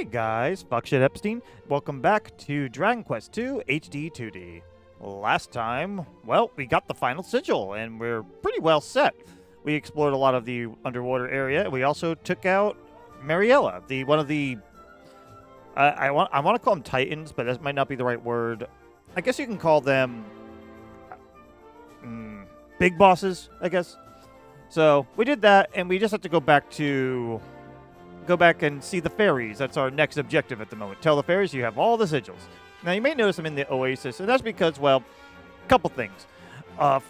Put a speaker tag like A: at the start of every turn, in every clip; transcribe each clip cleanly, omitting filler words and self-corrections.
A: Hey guys, Fuckshit Epstein. Welcome back to Dragon Quest II HD 2D. Last time, well, we got the final sigil, and we're pretty well set. We explored a lot of the underwater area. We also took out Mariella, one of the... I want to call them Titans, but that might not be the right word. I guess you can call them... big bosses, I guess. So, we did that, and we just have to go back and see the fairies. That's our next objective at the moment. Tell the fairies you have all the sigils. Now, you may notice them in the oasis, and that's because, well, a couple things.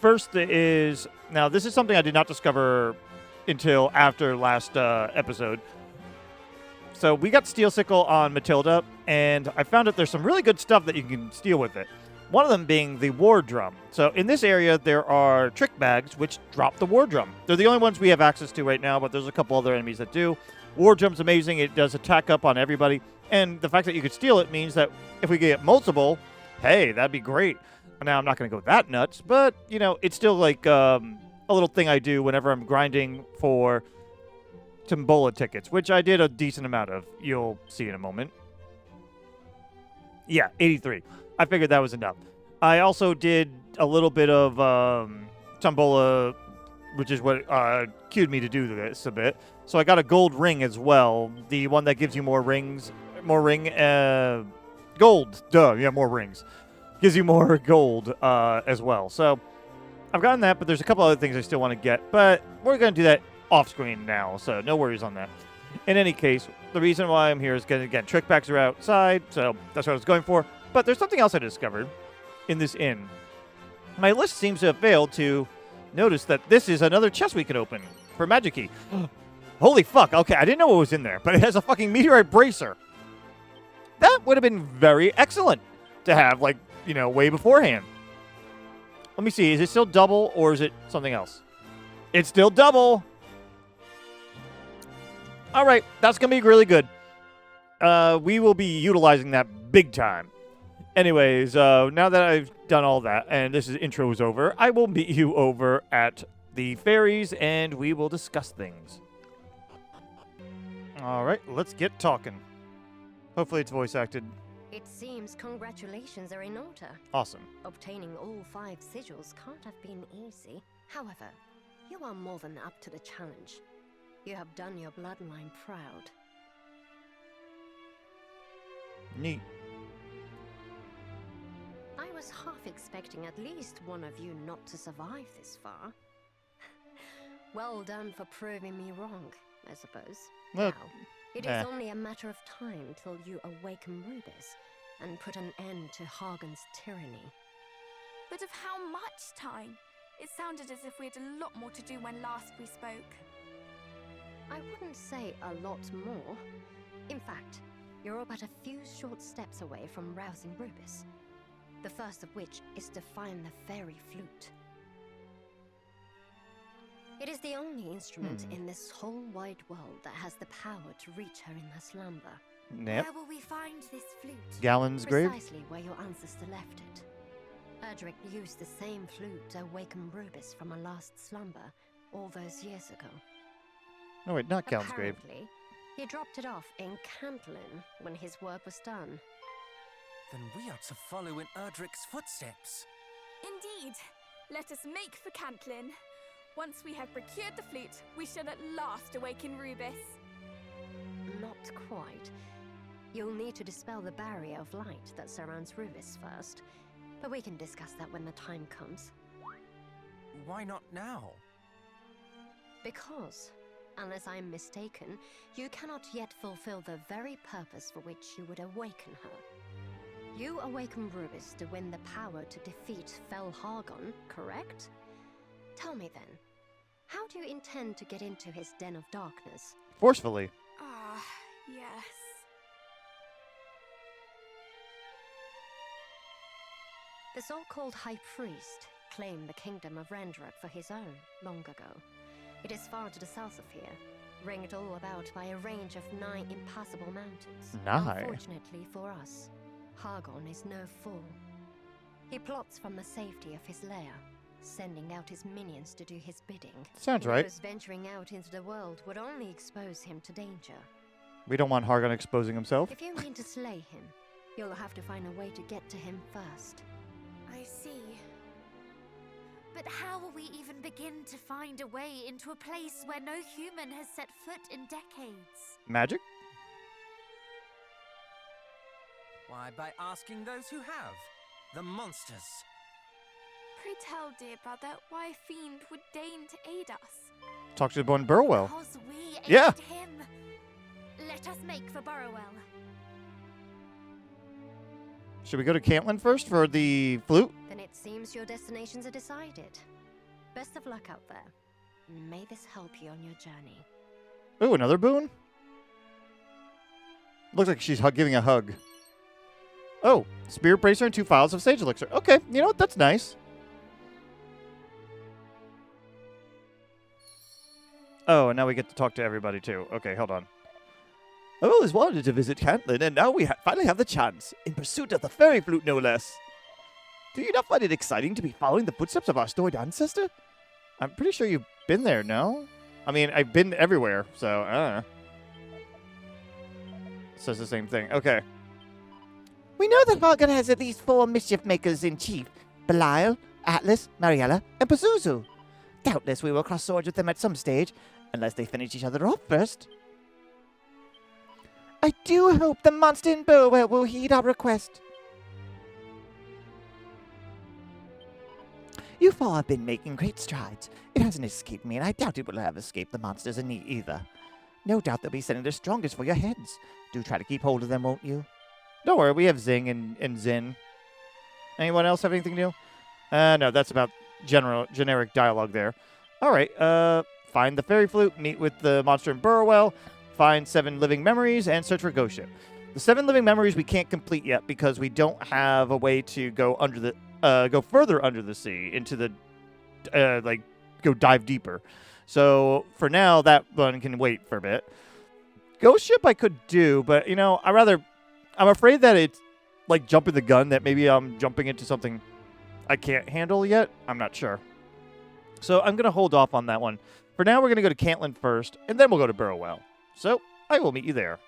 A: First is, now this is something I did not discover until after last episode. So we got Steel Sickle on Matilda, and I found that there's some really good stuff that you can steal with it. One of them being the war drum. So in this area, there are trick bags which drop the war drum. They're the only ones we have access to right now, but there's a couple other enemies that do. War drum's amazing. It does attack up on everybody. And the fact that you could steal it means that if we get multiple, hey, that'd be great. Now, I'm not going to go that nuts, but, you know, it's still like a little thing I do whenever I'm grinding for Tombola tickets, which I did a decent amount of. You'll see in a moment. Yeah, 83. I figured that was enough. I also did a little bit of Tombola, which is what cued me to do this a bit. So I got a gold ring as well. The one that gives you more rings. Gold. Duh. Yeah, more rings. Gives you more gold as well. So I've gotten that, but there's a couple other things I still want to get. But we're going to do that off screen now, so no worries on that. In any case, the reason why I'm here is because, again, trick packs are outside, so that's what I was going for. But there's something else I discovered in this inn. My list seems to have failed to notice that this is another chest we can open for Magic Key. Holy fuck, okay, I didn't know what was in there, but it has a fucking meteorite bracer. That would have been very excellent to have, like, you know, way beforehand. Let me see, is it still double or is it something else? It's still double. All right, that's going to be really good. We will be utilizing that big time. Anyways, now that I've done all that and this intro is over, I will meet you over at the fairies and we will discuss things. All right, let's get talking. Hopefully it's voice acted.
B: It seems congratulations are in order.
A: Awesome.
B: Obtaining all 5 sigils can't have been easy. However, you are more than up to the challenge. You have done your bloodline proud.
A: Neat.
B: I was half expecting at least one of you not to survive this far. Well done for proving me wrong, I suppose.
A: Look.
B: Now, it is only a matter of time till you awaken Rubiss and put an end to Hagen's tyranny.
C: But of how much time? It sounded as if we had a lot more to do when last we spoke.
B: I wouldn't say a lot more. In fact, you're but a few short steps away from rousing Rubiss. The first of which is to find the fairy flute. It is the only instrument in this whole wide world that has the power to reach her in her slumber.
A: Yep.
C: Where will we find this flute?
A: Galen's grave?
B: Precisely where your ancestor left it. Erdrick used the same flute to awaken Rubiss from her last slumber all those years ago.
A: No, wait, not Galen's grave.
B: Apparently, he dropped it off in Cantlin when his work was done.
D: Then we are to follow in Erdrick's footsteps.
C: Indeed. Let us make for Cantlin. Once we have procured the flute, we shall at last awaken Rubiss.
B: Not quite. You'll need to dispel the barrier of light that surrounds Rubiss first, but we can discuss that when the time comes.
D: Why not now?
B: Because, unless I'm mistaken, you cannot yet fulfill the very purpose for which you would awaken her. You awaken Rubiss to win the power to defeat Fel Hagen, correct? Tell me then, how do you intend to get into his den of darkness?
A: Forcefully.
C: Ah, yes.
B: The so-called High Priest claimed the kingdom of Rendarak for his own long ago. It is far to the south of here, ringed all about by a range of 9 impassable mountains.
A: Nigh.
B: Unfortunately for us, Hagen is no fool. He plots from the safety of his lair, sending out his minions to do his bidding.
A: Sounds right.
B: Because venturing out into the world would only expose him to danger.
A: We don't want Hargon exposing himself.
B: If you mean to slay him, you'll have to find a way to get to him first.
E: I see. But how will we even begin to find a way into a place where no human has set foot in decades?
A: Magic?
D: Why, by asking those who have. The monsters.
C: Pray tell, dear brother, why a fiend would deign to aid us.
A: Talk to the one Burrowell.
E: Because we aided
A: Yeah.
E: him. Let us make for Burrowell.
A: Should we go to Cantlin first for the flute?
B: Then it seems your destinations are decided. Best of luck out there. May this help you on your journey.
A: Ooh, another boon? Looks like she's giving a hug. Oh, Spirit Bracer and 2 vials of Sage Elixir. Okay, you know what? That's nice. Oh, and now we get to talk to everybody, too. Okay, hold on. I've always wanted to visit Cantlin, and now we finally have the chance. In pursuit of the fairy flute, no less. Do you not find it exciting to be following the footsteps of our storied ancestor? I'm pretty sure you've been there, no? I mean, I've been everywhere, so, I don't know. Says the same thing. Okay.
F: We know that Hargon has at least 4 mischief makers in chief. Belial, Atlas, Mariella, and Pazuzu. Doubtless we will cross swords with them at some stage, unless they finish each other off first. I do hope the monster in Burrowell will heed our request. You 4 have been making great strides. It hasn't escaped me, and I doubt it will have escaped the monsters in me either. No doubt they'll be sending their strongest for your heads. Do try to keep hold of them, won't you?
A: Don't worry, we have Zing and Zin. Anyone else have anything new? No, that's about generic dialogue there. All right, find the fairy flute, meet with the monster in Burrowell, find 7 living memories, and search for Ghost Ship. The 7 living memories we can't complete yet because we don't have a way to go under the go further under the sea into the go dive deeper. So for now, that one can wait for a bit. Ghost Ship I could do, but you know, I'm afraid that it's like jumping the gun, that maybe I'm jumping into something I can't handle yet. I'm not sure. So I'm going to hold off on that one. For now, we're going to go to Cantlin first, and then we'll go to Burrowell. So I will meet you there.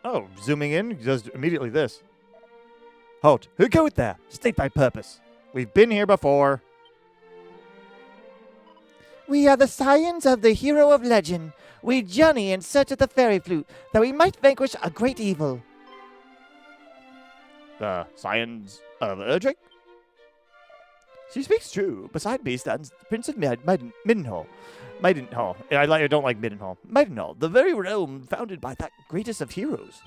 A: Oh, zooming in, he does immediately this. Halt. Who goeth there? State thy purpose. We've been here before.
F: We are the scions of the hero of legend. We journey in search of the fairy flute, that we might vanquish a great evil.
A: The scions of Erdrick? She speaks true. Beside me stands the Prince of Midenhall. Midenhall. I don't like Midenhall. Midenhall, the very realm founded by that greatest of heroes.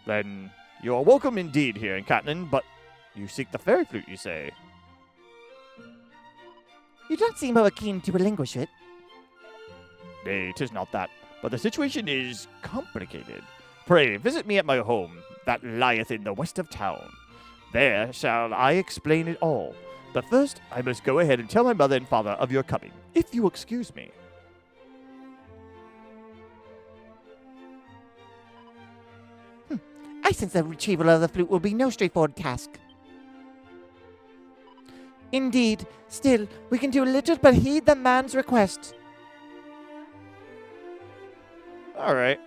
A: Then you are welcome indeed here in Cantlin, but you seek the fairy flute, you say?
F: You don't seem over keen to relinquish it.
A: Nay, 'tis not that, but the situation is complicated. Pray, visit me at my home, that lieth in the west of town. There shall I explain it all. But first, I must go ahead and tell my mother and father of your coming, if you excuse me.
F: I sense the retrieval of the flute will be no straightforward task. Indeed, still, we can do little but heed the man's request.
A: All right.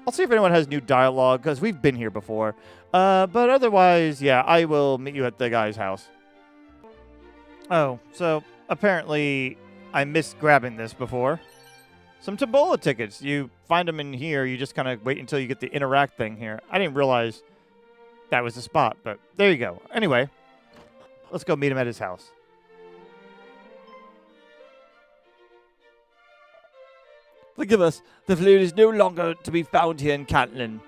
A: I'll see if anyone has new dialogue, because we've been here before. But otherwise, yeah, I will meet you at the guy's house. Oh, so apparently I missed grabbing this before. Some Tombola tickets. You find them in here. You just kind of wait until you get the interact thing here. I didn't realize that was the spot, but there you go. Anyway, let's go meet him at his house. Forgive us, the flute is no longer to be found here in Cantlin.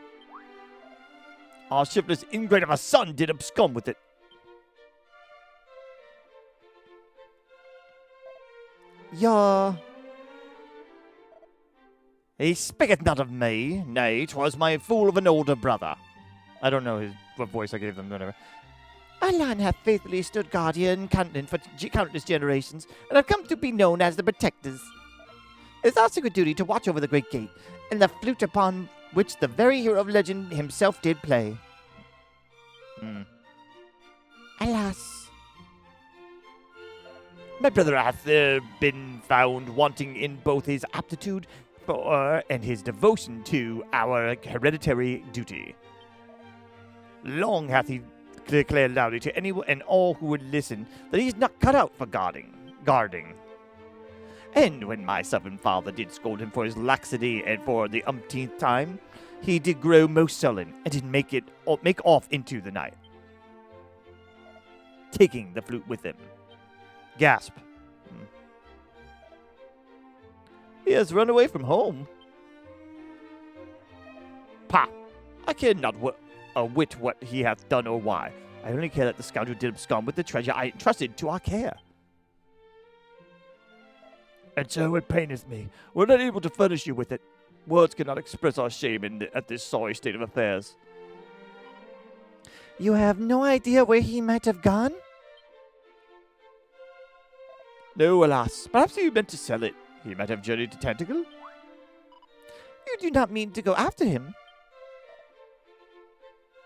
A: Our shiftless ingrate of a son did abscond with it. He speaketh not of me, nay, 'twas my fool of an older brother. I don't know what voice I gave them, whatever.
F: Our line hath faithfully stood guard here in Cantlin for countless generations, and have come to be known as the Protectors. It is our sacred duty to watch over the great gate, and the flute upon which the very hero of legend himself did play.
A: Hmm.
F: Alas.
A: My brother hath been found wanting in both his aptitude for and his devotion to our hereditary duty. Long hath he declared loudly to anyone and all who would listen that he is not cut out for guarding. And when my sovereign father did scold him for his laxity and for the umpteenth time, he did grow most sullen and did make off into the night, taking the flute with him. Gasp. He has run away from home. Pah! I care not a whit what he hath done or why. I only care that the scoundrel did abscond with the treasure I entrusted to our care. And so it paineth me, we're not able to furnish you with it. Words cannot express our shame at this sorry state of affairs.
F: You have no idea where he might have gone?
A: No, alas. Perhaps he meant to sell it. He might have journeyed to Tantegel.
F: You do not mean to go after him?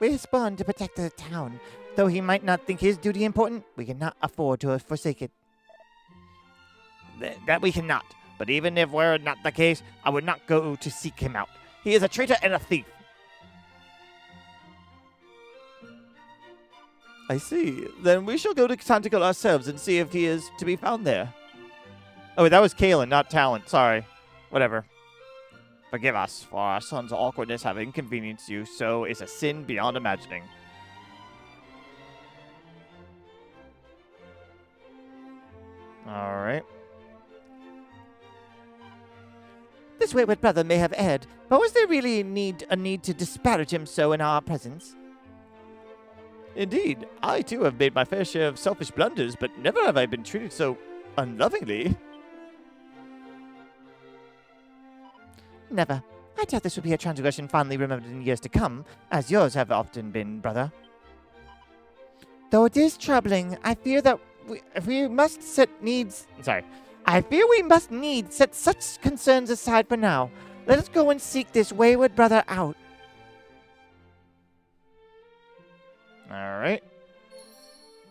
F: We're spawned to protect the town. Though he might not think his duty important, we cannot afford to forsake it.
A: That we cannot. But even if were not the case, I would not go to seek him out. He is a traitor and a thief. I see. Then we shall go to Tantegel ourselves and see if he is to be found there. Oh, wait, that was Galen, not Talent. Sorry. Whatever. Forgive us, for our son's awkwardness have inconvenienced you, so it's a sin beyond imagining. Alright.
F: This wayward brother may have erred, but was there really a need to disparage him so in our presence?
A: Indeed, I too have made my fair share of selfish blunders, but never have I been treated so unlovingly.
F: Never. I doubt this would be a transgression fondly remembered in years to come, as yours have often been, brother. Though it is troubling, I fear that we must set such concerns aside for now. Let us go and seek this wayward brother out.
A: Alright.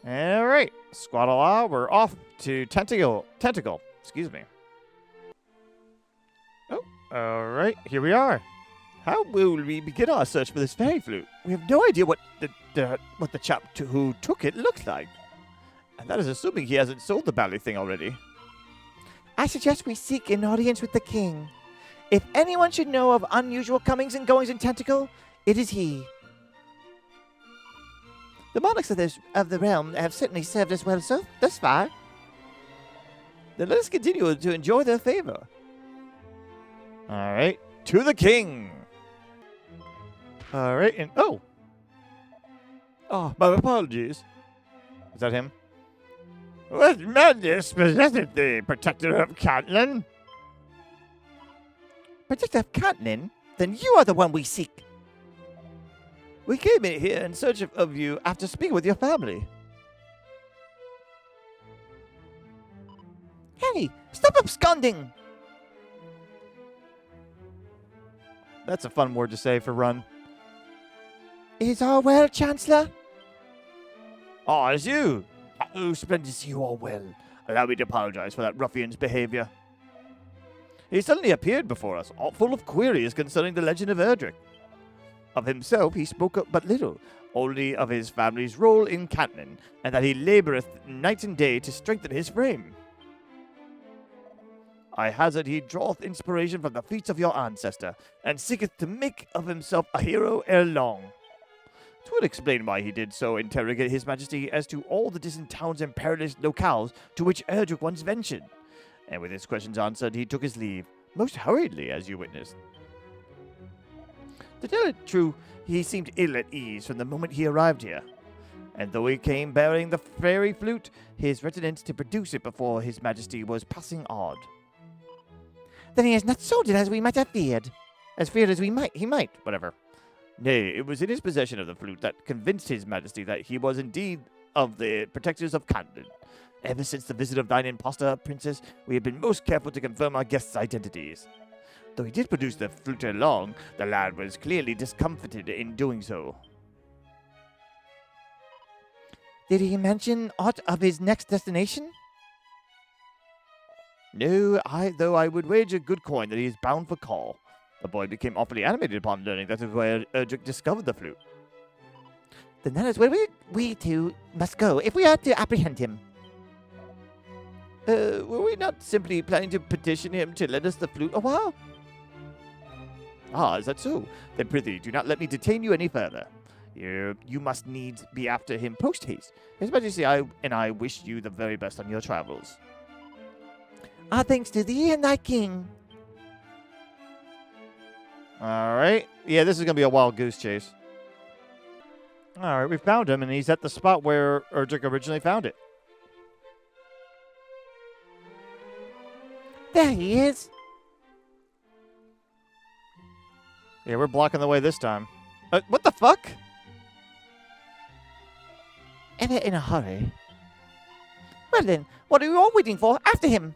A: Alright. Squaddle, we're off to Tantegel. Excuse me. Oh, alright. Here we are. How will we begin our search for this fairy flute? We have no idea what the chap who took it looks like. And that is assuming he hasn't sold the bally thing already.
F: I suggest we seek an audience with the king. If anyone should know of unusual comings and goings in Tantegel, it is he. The monarchs of the realm have certainly served us well thus far.
A: Then let us continue to enjoy their favor. Alright, to the king! Alright, and oh, my apologies. Is that him? What madness possesseth thee, protector of Cantlin?
F: Protector of Cantlin? Then you are the one we seek.
A: We came in here in search of you after speaking with your family.
F: Hey, stop absconding!
A: That's a fun word to say for run.
F: Is all well, Chancellor?
A: Oh, it's you! Oh, splendid to see you all well. Allow me to apologize for that ruffian's behavior. He suddenly appeared before us, all full of queries concerning the legend of Erdrick. Of himself he spoke but little, only of his family's role in Cantlin, and that he laboureth night and day to strengthen his frame. I hazard he draweth inspiration from the feats of your ancestor, and seeketh to make of himself a hero ere long. 'Twould explain why he did so interrogate his majesty as to all the distant towns and perilous locales to which Erdrick once ventured. And with his questions answered, he took his leave, most hurriedly, as you witnessed. To tell it true, he seemed ill at ease from the moment he arrived here. And though he came bearing the fairy flute, his reticence to produce it before his majesty was passing odd.
F: Then he has not sold it as we might have feared.
A: As feared as he might, whatever. Nay, it was in his possession of the flute that convinced his majesty that he was indeed of the protectors of Cantlin. Ever since the visit of thine impostor, princess, we have been most careful to confirm our guests' identities. Though he did produce the flute along, the lad was clearly discomfited in doing so.
F: Did he mention aught of his next destination?
A: No, though I would wager good coin that he is bound for call. The boy became awfully animated upon learning that is where Erdrick discovered the flute.
F: Then that is where we two must go if we are to apprehend him.
A: Were we not simply planning to petition him to lend us the flute a while? Ah, is that so? Then prithee, do not let me detain you any further. You must needs be after him post-haste. His Majesty and I wish you the very best on your travels.
F: Our thanks to thee and thy king.
A: Alright. Yeah, this is going to be a wild goose chase. Alright, we found him, and he's at the spot where Erdrick originally found it.
F: There he is.
A: Yeah, we're blocking the way this time. What the fuck?
F: And they're in a hurry. Well then, what are you all waiting for? After him!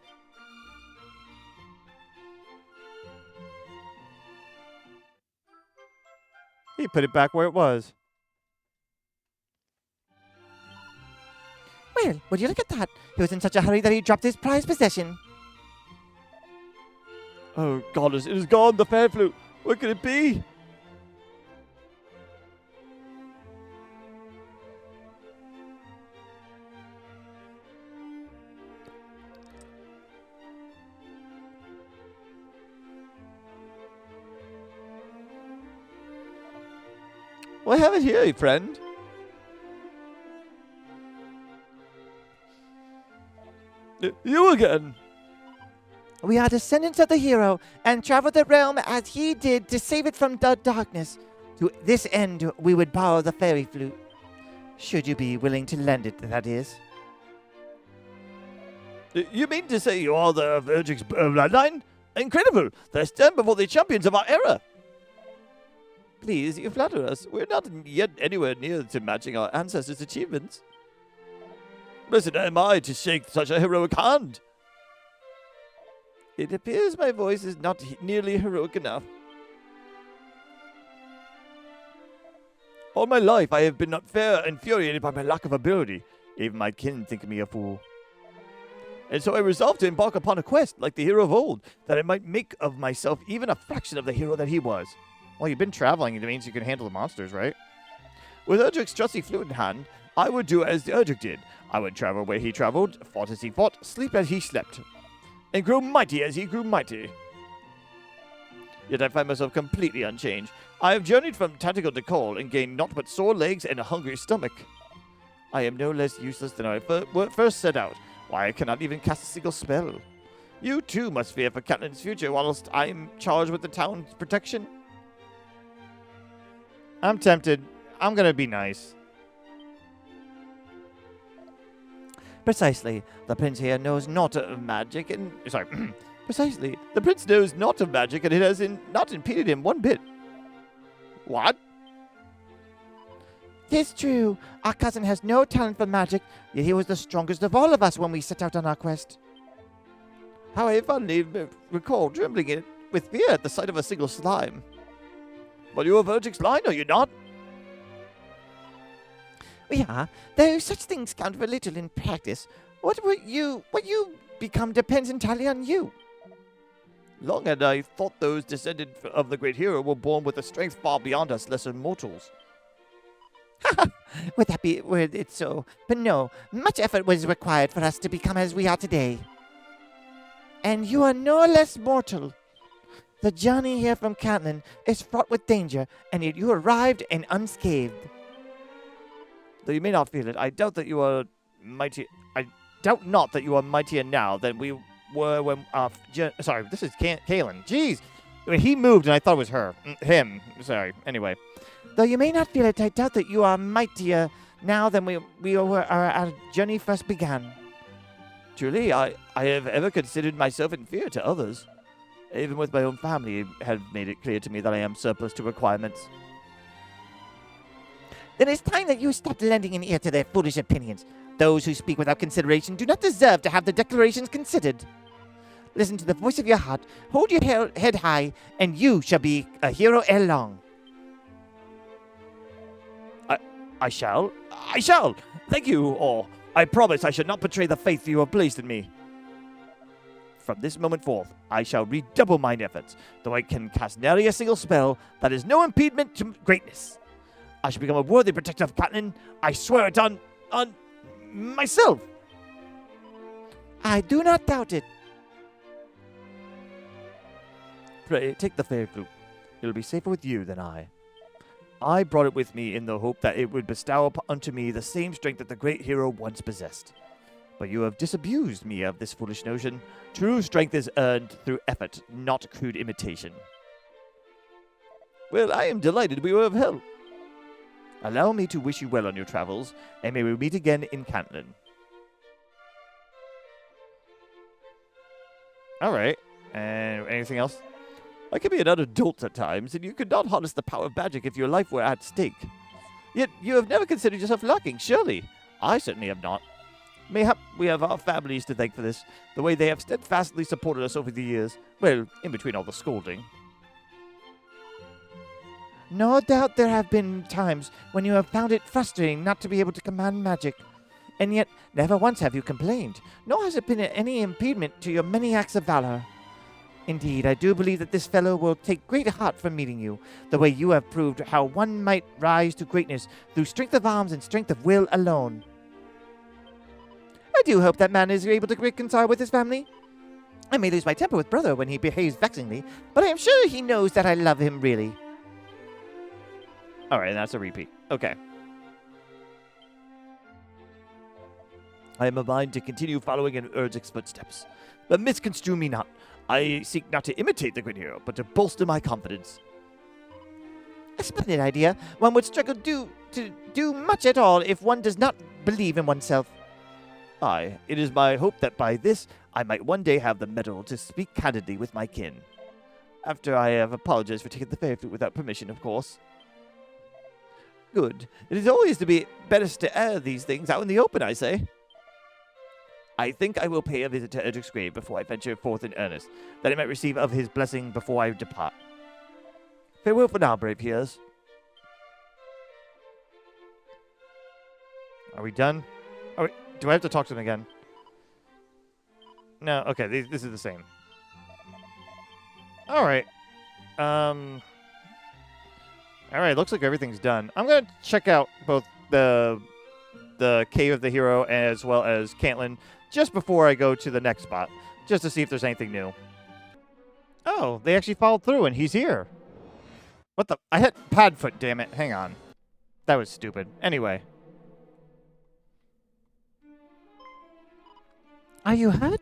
A: He put it back where it was.
F: Well, would you look at that? He was in such a hurry that he dropped his prized possession.
A: Oh, goddess, it is gone, the fair flute. What could it be? Well, I have it here, friend. You again.
F: We are descendants of the hero, and travel the realm as he did to save it from the darkness. To this end, we would borrow the fairy flute. Should you be willing to lend it, that is.
A: You mean to say you are the Erdrick's bloodline? Incredible! They stand before the champions of our era. Please, you flatter us. We're not yet anywhere near to matching our ancestors' achievements. Blessed am I to shake such a heroic hand. It appears my voice is not nearly heroic enough. All my life I have been infuriated by my lack of ability. Even my kin think me a fool. And so I resolved to embark upon a quest, like the hero of old, that I might make of myself even a fraction of the hero that he was. Well, you've been traveling, it means you can handle the monsters, right? With Erdrick's trusty flute in hand, I would do as Erdrick did. I would travel where he traveled, fought as he fought, sleep as he slept, and grow mighty as he grew mighty. Yet I find myself completely unchanged. I have journeyed from Tantegel to Cole and gained naught but sore legs and a hungry stomach. I am no less useless than I first set out. Why, I cannot even cast a single spell. You too must fear for Cantlin's future whilst I am charged with the town's protection. I'm tempted. I'm gonna be nice.
F: Precisely. The prince here knows not of magic and...
A: Precisely. The prince knows not of magic and it has not impeded him one bit. What?
F: 'Tis true. Our cousin has no talent for magic, yet he was the strongest of all of us when we set out on our quest.
A: How I fondly recall trembling with fear at the sight of a single slime. But you are Erdrick's line, are you not?
F: We are, though such things count for little in practice. What you become depends entirely on you.
A: Long had I thought those descended of the great hero were born with a strength far beyond us lesser mortals.
F: Were it so? But no, much effort was required for us to become as we are today. And you are no less mortal. The journey here from Cantlin is fraught with danger, and yet you arrived and unscathed.
A: Though you may not feel it, I doubt that you are mighty. I doubt not that you are mightier now than we were when. Sorry, this is Galen. Jeez, I mean, he moved and I thought it was her, him. Sorry. Anyway,
F: though you may not feel it, I doubt that you are mightier now than our journey first began.
A: Truly, I have ever considered myself inferior to others. Even with my own family, have made it clear to me that I am surplus to requirements.
F: Then it's time that you stopped lending an ear to their foolish opinions. Those who speak without consideration do not deserve to have their declarations considered. Listen to the voice of your heart, hold your head high, and you shall be a hero ere long.
A: I shall. Thank you all. I promise I shall not betray the faith you have placed in me.
F: from this moment forth, I shall redouble mine efforts, though I can cast nary a single spell, that is no impediment to greatness. I shall become a worthy protector of Cantlin. I swear it on myself.
G: I do not doubt it.
F: Pray, take the fairy flute. It will be safer with you than I. I brought it with me in the hope that it would bestow unto me the same strength that the great hero once possessed. But you have disabused me of this foolish notion. True strength is earned through effort, not crude imitation. Well, I am delighted we were of help. Allow me to wish you well on your travels, and may we meet again in Cantlin. All right. And anything else? I can be an utter dolt at times, and you could not harness the power of magic if your life were at stake. Yet you have never considered yourself lacking, surely. I certainly have not. Mayhap we have our families to thank for this, the way they have steadfastly supported us over the years. Well, in between all the scolding.
G: No doubt there have been times when you have found it frustrating not to be able to command magic. And yet, never once have you complained, nor has it been any impediment to your many acts of valor. Indeed, I do believe that this fellow will take great heart from meeting you, the way you have proved how one might rise to greatness through strength of arms and strength of will alone. I do hope that man is able to reconcile with his family. I may lose my temper with brother when he behaves vexingly, but I am sure he knows that I love him really.
A: All right, that's a repeat. Okay.
F: I am of mind to continue following in Erdrick's footsteps. But misconstrue me not. I seek not to imitate the great hero, but to bolster my confidence.
G: A splendid idea. One would struggle to do much at all if one does not believe in oneself.
F: Aye, it is my hope that by this I might one day have the mettle to speak candidly with my kin. After I have apologized for taking the fairy flute without permission, of course. Good. It is always to be best to air these things out in the open, I say. I think I will pay a visit to Erdrick's grave before I venture forth in earnest, that I might receive of his blessing before I depart. Farewell for now, brave hearers.
A: Are we done? Do I have to talk to them again? No, okay, this is the same. All right. All right, looks like everything's done. I'm going to check out both the Cave of the Hero as well as Cantlin just before I go to the next spot, just to see if there's anything new. Oh, they actually followed through and he's here. What the? I hit Padfoot, damn it. Hang on. That was stupid. Anyway.
G: Are you hurt?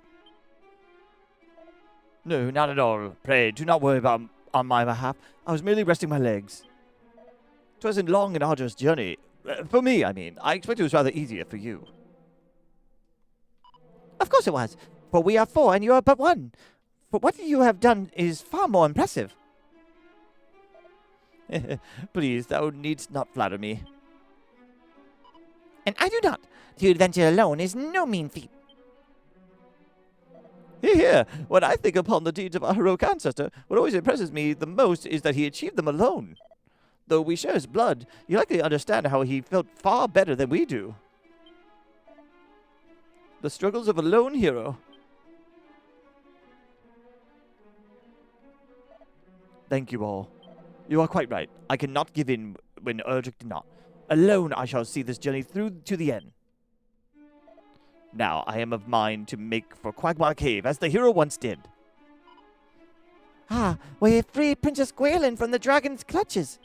F: No, not at all. Pray, do not worry about on my behalf. I was merely resting my legs. 'Twas a long and arduous journey. For me, I mean. I expect it was rather easier for you.
G: Of course it was, for we are four and you are but one. But what you have done is far more impressive.
F: Please, thou needst not flatter me.
G: And I do not. To adventure alone is no mean feat.
F: Here, when I think upon the deeds of our heroic ancestor, what always impresses me the most is that he achieved them alone. Though we share his blood, you likely understand how he felt far better than we do. The struggles of a lone hero. Thank you all. You are quite right. I cannot give in when Erdrick did not. Alone I shall see this journey through to the end. Now I am of mind to make for Quagmire Cave, as the hero once did.
G: Ah, where you freed Princess Galen from the dragon's clutches.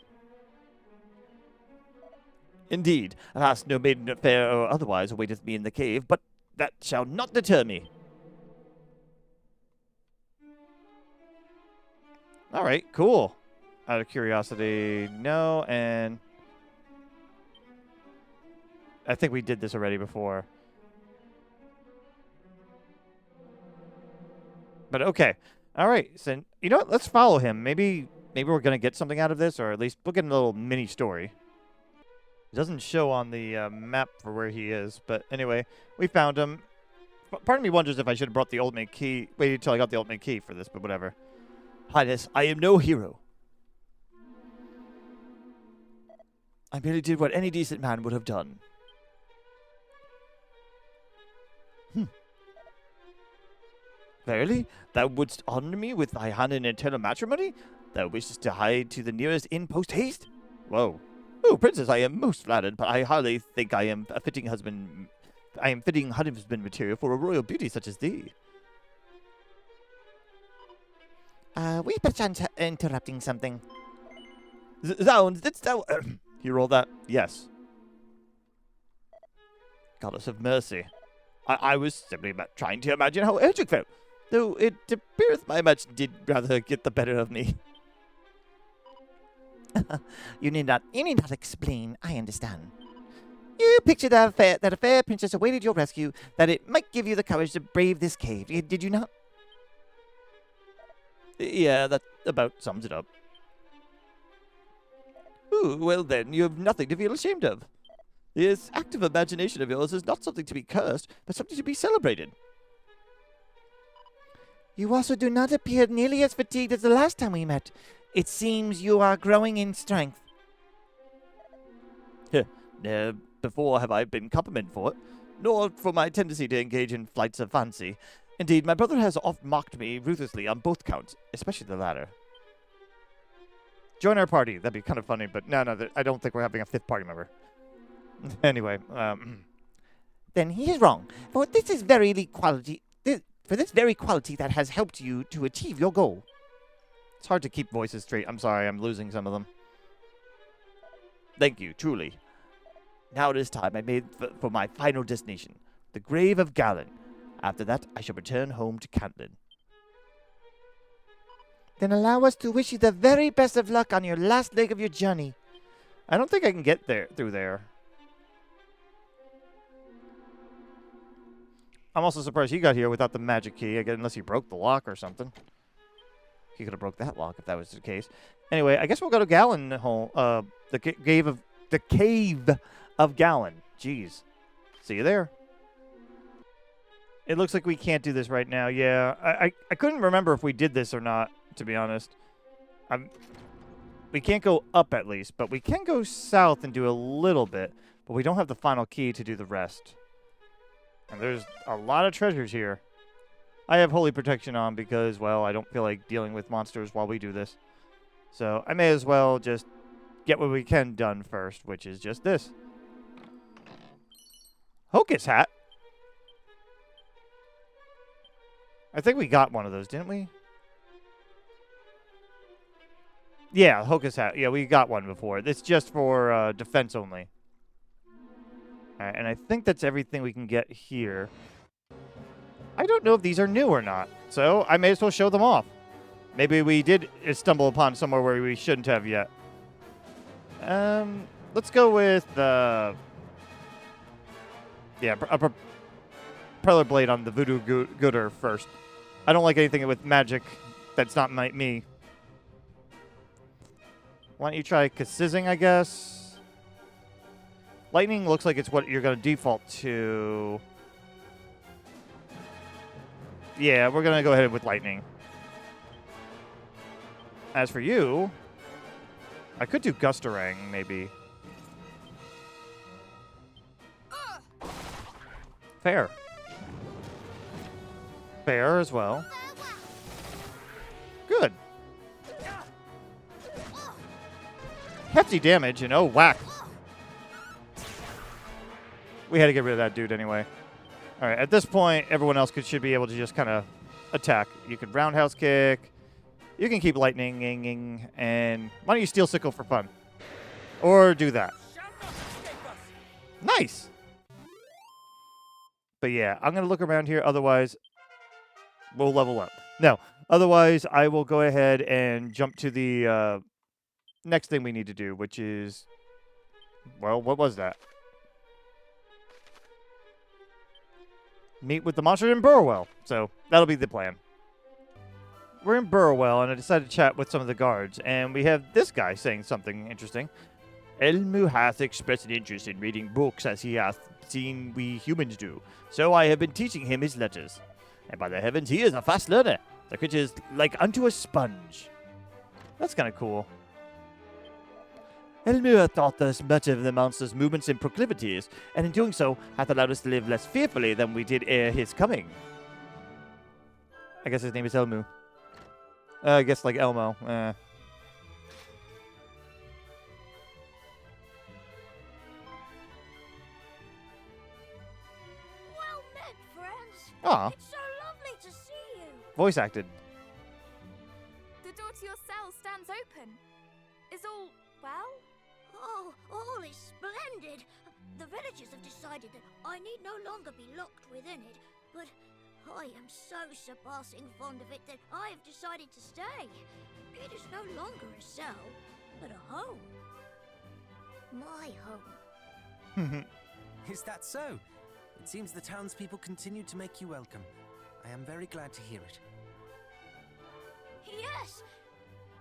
F: Indeed, alas, no maiden fair or otherwise awaiteth me in the cave, but that shall not deter me.
A: All right, cool. Out of curiosity, no, and I think we did this already before. But okay. All right, so you know what? Let's follow him. Maybe we're going to get something out of this, or at least we'll get a little mini story. It doesn't show on the map for where he is, but anyway, we found him. Part of me wonders if I should have brought the ultimate key. Waited until I got the ultimate key for this, but whatever.
F: Highness, I am no hero. I merely did what any decent man would have done. Verily, thou wouldst honor me with thy hand in eternal matrimony? Thou wishest to hide to the nearest inn post-haste? Whoa. Oh, princess, I am most flattered, but I hardly think I am a fitting husband. I am fitting husband material for a royal beauty such as thee. We perchance interrupting something. Zounds, didst thou... You roll that? Yes. Goddess of mercy. I was simply trying to imagine how Erdrick felt, though it appeareth my match did rather get the better of me. You need not explain. I understand. You pictured that a fair princess awaited your rescue, that it might give you the courage to brave this cave. Did you not? Yeah, that about sums it up. Ooh, well then, you have nothing to feel ashamed of. This active imagination of yours is not something to be cursed, but something to be celebrated. You also do not appear nearly as fatigued as the last time we met. It seems you are growing in strength. Before have I been complimented for it, nor for my tendency to engage in flights of fancy. Indeed, my brother has oft mocked me ruthlessly on both counts, especially the latter. Join our party. That'd be kind of funny, but no, I don't think we're having a fifth party member. Anyway, then he is wrong. For this is very quality. For this very quality that has helped you to achieve your goal. It's hard to keep voices straight. I'm sorry, I'm losing some of them. Thank you, truly. Now it is time I made for my final destination, the grave of Galen. After that, I shall return home to Cantlin. Then allow us to wish you the very best of luck on your last leg of your journey. I don't think I can get through there. I'm also surprised he got here without the magic key, again, unless he broke the lock or something. He could have broke that lock if that was the case. Anyway, I guess we'll go to Galen home. The cave of Galen. Jeez. See you there. It looks like we can't do this right now. Yeah, I couldn't remember if we did this or not, to be honest. We can't go up at least, but we can go south and do a little bit. But we don't have the final key to do the rest. And there's a lot of treasures here. I have Holy Protection on because, well, I don't feel like dealing with monsters while we do this. So I may as well just get what we can done first, which is just this. Hocus hat. I think we got one of those, didn't we? Yeah, Hocus hat. Yeah, we got one before. It's just for defense only. Alright, and I think that's everything we can get here. I don't know if these are new or not, so I may as well show them off. Maybe we did stumble upon somewhere where we shouldn't have yet. Let's go with a propeller blade on the voodoo gooder first. I don't like anything with magic that's not me. Why don't you try Sizzing, I guess? Lightning looks like it's what you're going to default to. Yeah, we're going to go ahead with lightning. As for you, I could do Gustarang, maybe. Fair. Fair as well. Good. Hefty damage, and oh, whack. We had to get rid of that dude anyway. All right, at this point, everyone else should be able to just kind of attack. You can roundhouse kick. You can keep lightning, and why don't you steal sickle for fun? Or do that. Nice. But yeah, I'm going to look around here. Otherwise, we'll level up. No, otherwise, I will go ahead and jump to the next thing we need to do, which is, well, what was that? Meet with the monster in Burrowell. So that'll be the plan. We're in Burrowell, and I decided to chat with some of the guards, and we have this guy saying something interesting. Elmu hath expressed an interest in reading books as he hath seen we humans do, so I have been teaching him his letters. And by the heavens, he is a fast learner. The creature is like unto a sponge. That's kind of cool. Elmu hath taught us much of the monster's movements and proclivities, and in doing so hath allowed us to live less fearfully than we did ere his coming.
A: I guess his name is Elmo. I guess like Elmo.
E: Well met, friends.
A: Aw,
E: It's so lovely to see you.
A: voice acted.
C: The door to your cell stands open. Is all well?
E: Oh, all is splendid. The villagers have decided that I need no longer be locked within it, but I am so surpassing fond of it that I have decided to stay. It is no longer a cell, but a home. My home.
D: Is that so? It seems the townspeople continue to make you welcome. I am very glad to hear it.
E: Yes,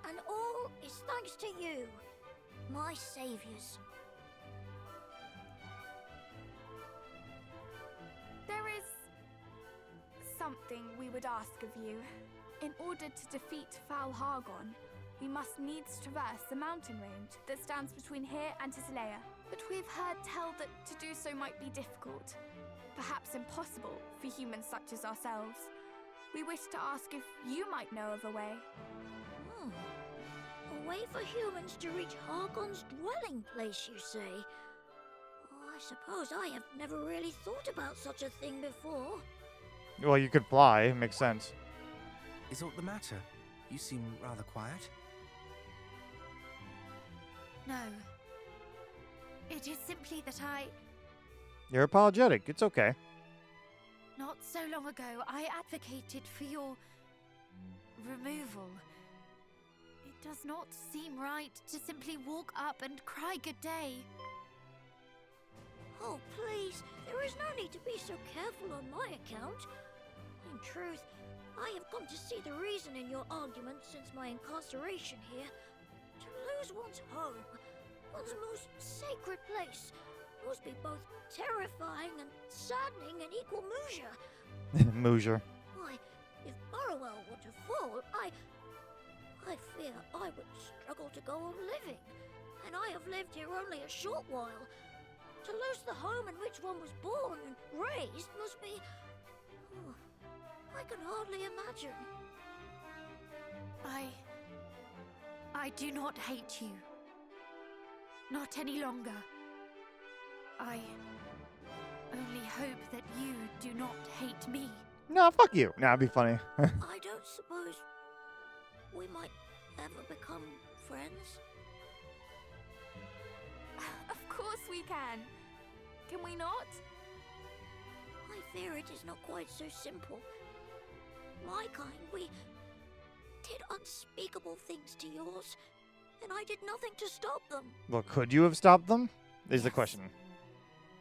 E: and all is thanks to you, my saviors.
C: There is something we would ask of you. In order to defeat Falhargon, we must needs traverse the mountain range that stands between here and Tislea. But we've heard tell that to do so might be difficult, perhaps impossible for humans such as ourselves. We wish to ask if you might know of a way.
E: A way for humans to reach Hargon's dwelling place, you say? I suppose I have never really thought about such a thing before.
A: Well, you could fly. Makes sense.
D: Is aught the matter? You seem rather quiet.
B: No. It is simply that
A: You're apologetic. It's okay.
B: not so long ago, I advocated for your removal. It does not seem right to simply walk up and cry good day.
E: Oh, please, there is no need to be so careful on my account. In truth, I have come to see the reason in your argument since my incarceration here. To lose one's home, one's most sacred place, must be both terrifying and saddening in equal measure.
A: Moosier.
E: Why, if Burrowell were to fall, I fear I would struggle to go on living. And I have lived here only a short while. To lose the home in which one was born and raised must be... Oh, I can hardly imagine.
B: I do not hate you. Not any longer. I only hope that you do not hate me.
A: No, fuck you. Nah, it'd be funny.
E: I don't suppose we might ever become friends?
C: Of course we can. Can we not?
E: I fear it is not quite so simple. My kind, we did unspeakable things to yours, and I did nothing to stop them.
A: Well, could you have stopped them? Is the question.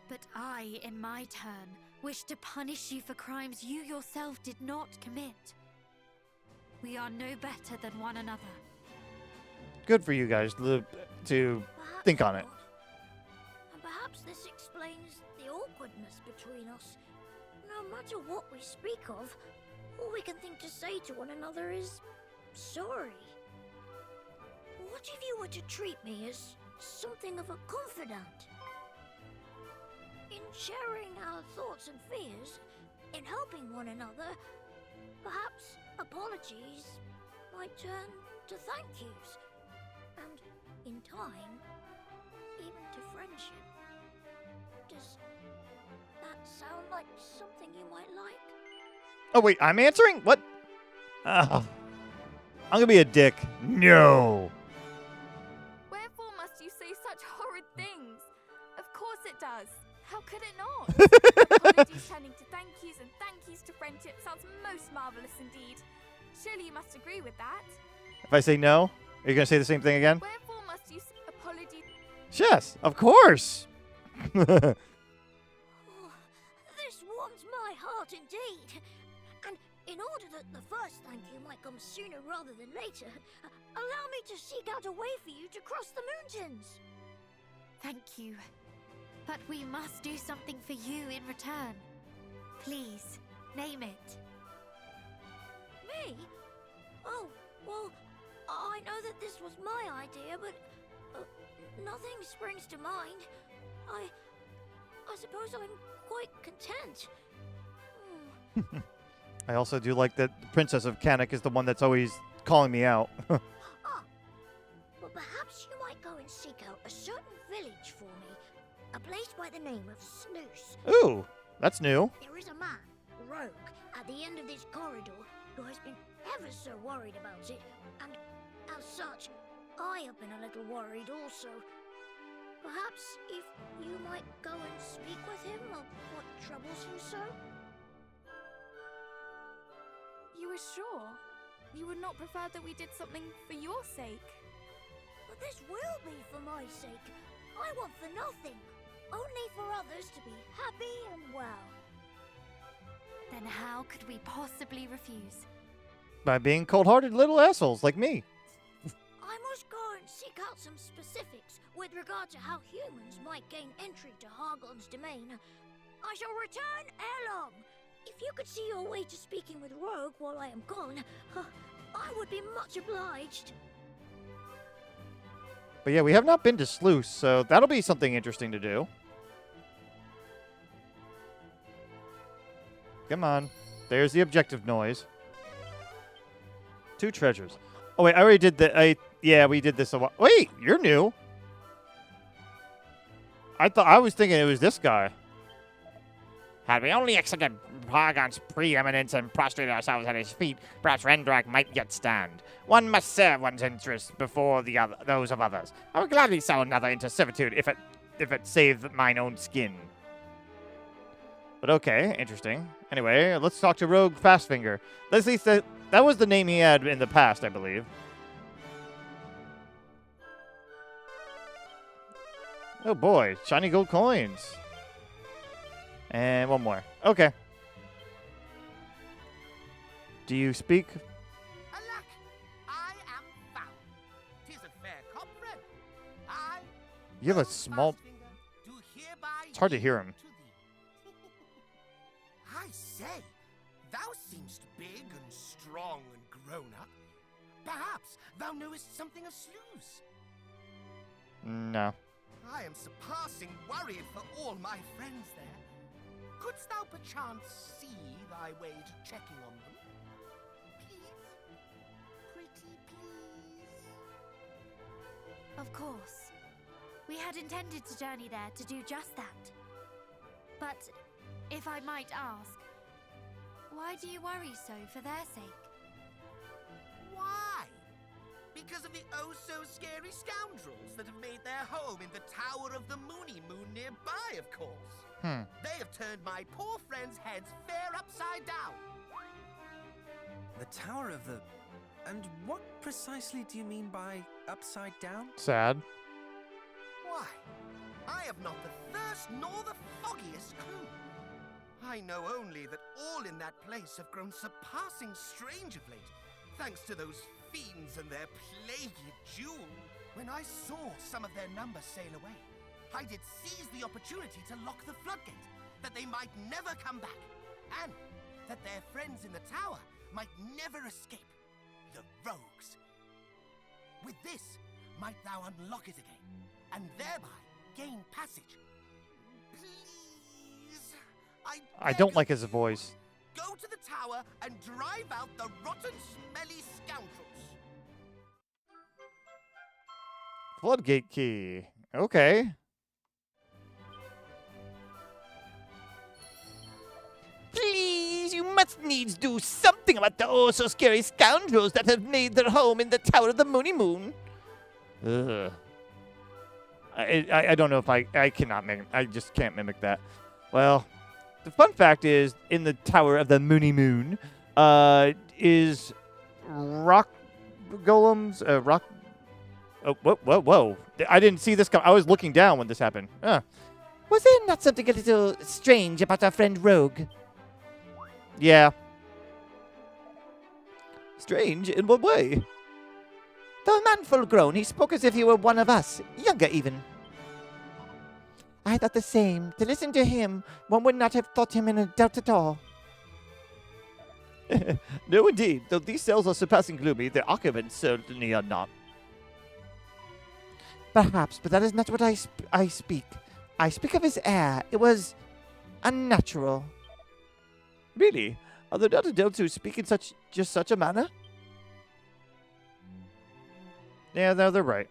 B: But I, in my turn, wish to punish you for crimes you yourself did not commit. We are no better than one another.
A: Good for you guys to
E: Perhaps
A: think on it.
E: not. And perhaps this explains the awkwardness between us. No matter what we speak of, all we can think to say to one another is sorry. What if you were to treat me as something of a confidant? In sharing our thoughts and fears, in helping one another, perhaps apologies might turn to thank yous. And in time, even to friendship. Does that sound like something you might like?
A: Oh, wait, I'm answering? What? I'm gonna be a dick. No.
C: Wherefore must you say such horrid things? Of course it does. How could it not? Apologies turning to thank yous and thank yous to friendship sounds most marvelous indeed. Surely you must agree with that.
A: If I say no, are you gonna say the same thing again?
C: Wherefore must you say apologies?
A: Yes, of course.
E: Oh, this warms my heart indeed. And in order that the first thank you might come sooner rather than later, allow me to seek out a way for you to cross the mountains.
B: Thank you. But we must do something for you in return. Please, name it.
E: Me? Oh, well, I know that this was my idea, but nothing springs to mind. I suppose I'm quite content.
A: I also do like that the Princess of Canuck is the one that's always calling me out.
E: Ah, well, perhaps you might go and seek out a certain village for me. A place by the name of Slewse.
A: Ooh, that's new.
E: There is a man, Roge, at the end of this corridor who has been ever so worried about it, and as such, I have been a little worried also. Perhaps if you might go and speak with him of what troubles you so?
C: You are sure? You would not prefer that we did something for your sake?
E: But this will be for my sake. I want for nothing, only for others to be happy and well.
H: Then how could we possibly refuse?
A: By being cold-hearted little assholes like me.
E: I must go and seek out some specifics with regard to how humans might gain entry to Hargon's domain. I shall return ere long. If you could see your way to speaking with Roge while I am gone, I would be much obliged.
A: But yeah, we have not been to Slewse, so that'll be something interesting to do. Come on. There's the objective noise. 2 treasures. Oh, wait, I already did the... yeah, we did this a while... Wait, you're new. I was thinking it was this guy.
F: Had we only accepted Hargon's preeminence and prostrated ourselves at his feet, perhaps Rendarak might yet stand. One must serve one's interests before those of others. I would gladly sell another into servitude if it saved mine own skin.
A: But okay, interesting. Anyway, let's talk to Roge Fastfinger. At least that was the name he had in the past, I believe. Oh boy, shiny gold coins. And one more. Okay. Do you speak?
D: Alack, I am found. 'Tis a fair comrade. I,
A: You have a
D: Roge
A: small...
D: Fastfinger, do hereby
A: It's hard to hear
D: yield
A: him.
D: to thee. I say, thou seemst big and strong and grown up. Perhaps thou knowest something of Slewse.
A: No.
D: I am surpassing worried for all my friends there. Couldst thou perchance see thy way to checking on them? Please? Pretty please?
H: Of course. We had intended to journey there to do just that. But, if I might ask, why do you worry so for their sake?
D: Why? Because of the oh-so-scary scoundrels that have made their home in the Tower of the Moony Moon nearby, of course. They have turned my poor friends' heads fair upside down.
I: The Tower of the... And what precisely do you mean by upside down?
A: Sad.
D: Why? I have not the first nor the foggiest clue. I know only that all in that place have grown surpassing strange of late, thanks to those fiends and their plaguey jewel. When I saw some of their numbers sail away, I did seize the opportunity to lock the floodgate, that they might never come back, and that their friends in the tower might never escape, the rogues. With this, might thou unlock it again, and thereby gain passage. Please,
A: I don't like his voice.
D: Go to the tower and drive out the rotten, smelly scoundrels.
A: Floodgate key. Okay.
F: Please, you must needs do something about the oh-so-scary scoundrels that have made their home in the Tower of the Moony Moon.
A: Ugh. I don't know if I cannot mimic. I just can't mimic that. Well, the fun fact is, in the Tower of the Moony Moon, is rock golems. Rock. Oh, whoa! I didn't see this come. I was looking down when this happened.
F: Was there not something a little strange about our friend Roge?
A: Yeah. Strange? In what way?
F: Though a man full grown, he spoke as if he were one of us, younger even. I thought the same. To listen to him, one would not have thought him in a doubt at all.
A: No, indeed. Though these cells are surpassing gloomy, their occupants certainly are not.
F: Perhaps, but that is not what I speak. I speak of his air. It was unnatural.
A: Really?
G: Are there not adults who speak in just such a manner?
A: Yeah, no, they're right.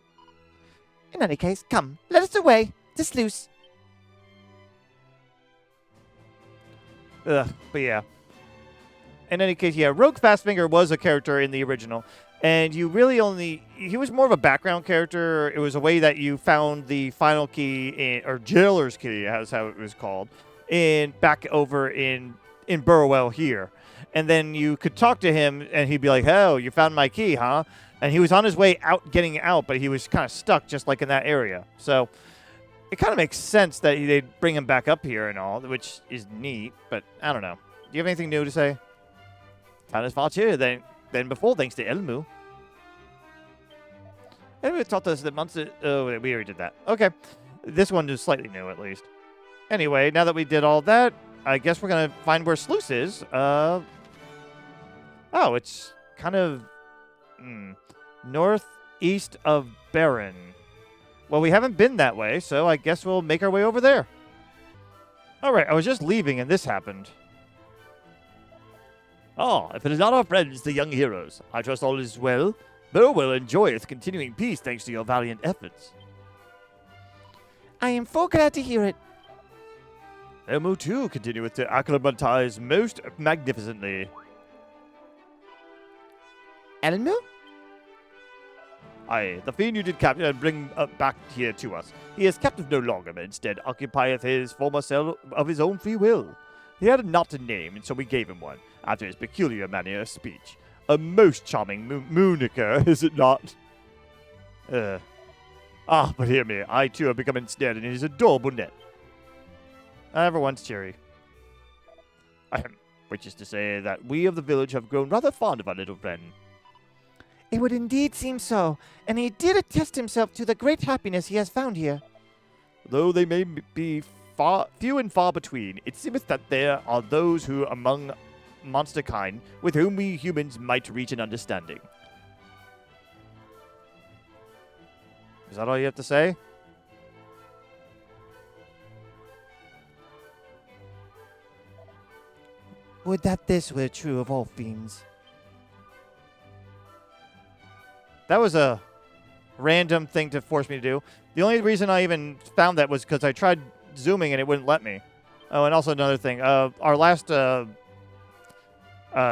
G: In any case, come, let us away to Slewse.
A: Ugh, but yeah. In any case, yeah, Roge Fastfinger was a character in the original. And you really only... He was more of a background character. It was a way that you found the final key, or Jailer's Key, that's how it was called, back over in Burrowell here. And then you could talk to him, and he'd be like, oh, you found my key, huh? And he was on his way out, getting out, but he was kind of stuck just like in that area. So it kind of makes sense that they'd bring him back up here and all, which is neat, but I don't know. Do you have anything new to say?
G: Found us far cheerer than before, thanks to Elmu.
A: Elmu taught us that monster... Oh, we already did that. Okay. This one is slightly new, at least. Anyway, now that we did all that, I guess we're going to find where Slewse is. Oh, it's kind of... northeast of Baron. Well, we haven't been that way, so I guess we'll make our way over there. All right, I was just leaving, and this happened.
G: Ah, if it is not our friends, the young heroes, I trust all is well. Burrowell enjoyeth continuing peace thanks to your valiant efforts.
F: I am full glad to hear it.
G: Elmo too continueth to acclimatize most magnificently.
F: Elmo?
G: Aye, the fiend you did capture and bring back here to us. He is captive no longer, but instead occupieth his former cell of his own free will. He had not a name, and so we gave him one, after his peculiar manner of speech. A most charming mooniker, is it not? But hear me, I too have become ensnared in his adorable net.
A: Everyone's cheery.
G: Which is to say that we of the village have grown rather fond of our little friend.
F: It would indeed seem so, and he did attest himself to the great happiness he has found here.
G: Though they may be few and far between, it seemeth that there are those who among monster kind with whom we humans might reach an understanding.
A: Is that all you have to say?
F: Would that this were true of all fiends.
A: That was a random thing to force me to do. The only reason I even found that was because I tried zooming and it wouldn't let me. Oh, and also another thing. Our last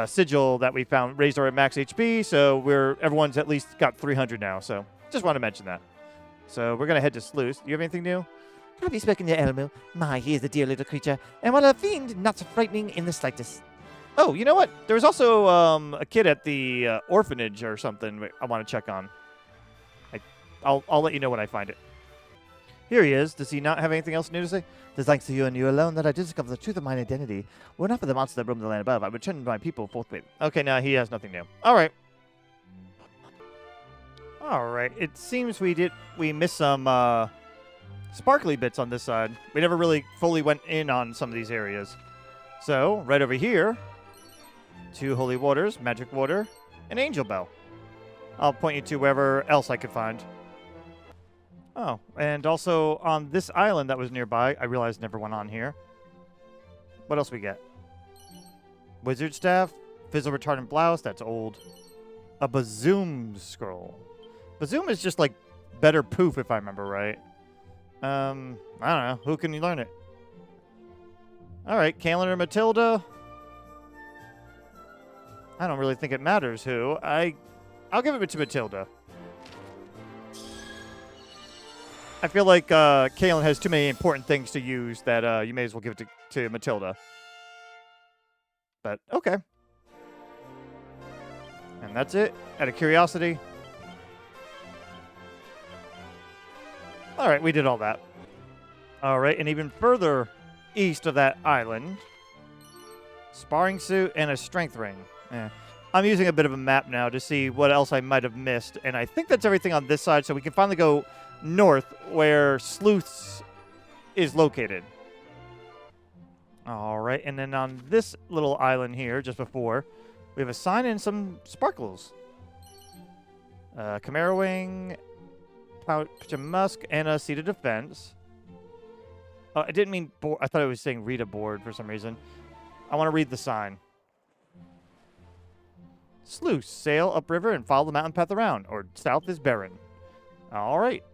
A: sigil that we found raised our max HP, so everyone's at least got 300 now. So just want to mention that. So we're going to head to Slewse. Do you have anything new?
F: Have you spoken to Elmo? My, he is a dear little creature, and while a fiend, not frightening in the slightest.
A: Oh, you know what? There was also a kid at the orphanage or something I want to check on. I'll let you know when I find it. Here he is. Does he not have anything else new to say?
F: Tis thanks to you and you alone that I did discover the truth of mine identity. Were not for the monster that roam the land above, I would return to my people forthwith.
A: Okay, now he has nothing new. All right. All right. It seems we missed some sparkly bits on this side. We never really fully went in on some of these areas. So, right over here, 2 holy waters, magic water, and angel bell. I'll point you to wherever else I could find. Oh, and also on this island that was nearby, I realized never went on here. What else we get? Wizard staff, fizzle retardant blouse, that's old. A bazoom scroll. Bazoom is just like better poof if I remember right. I don't know. Who can you learn it? All right, Cantlin or Matilda. I don't really think it matters who. I'll give it to Matilda. I feel like Galen has too many important things to use that you may as well give it to Matilda. But, okay. And that's it. Out of curiosity. All right, we did all that. All right, and even further east of that island, sparring suit and a strength ring. I'm using a bit of a map now to see what else I might have missed, and I think that's everything on this side, so we can finally go north where Slewse is located. All right, and then on this little island here, just before, we have a sign and some sparkles. Chimera Wing, Pouch of Musk, and a Seat of Defense. Oh, I didn't mean board. I thought it was saying read a board for some reason. I want to read the sign. Slewse. Sail upriver and follow the mountain path around, or south is barren. All right.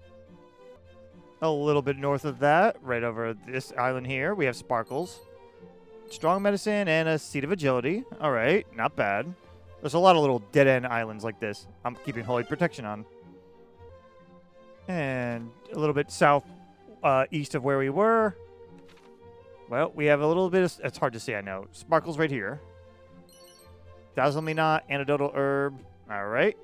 A: A little bit north of that, right over this island here, we have Sparkles. Strong medicine and a seat of agility. All right, not bad. There's a lot of little dead-end islands like this. I'm keeping holy protection on. And a little bit south east of where we were. Well, we have a little bit of... It's hard to see, I know. Sparkles right here. Dazzle Me Not, Antidotal Herb. All right.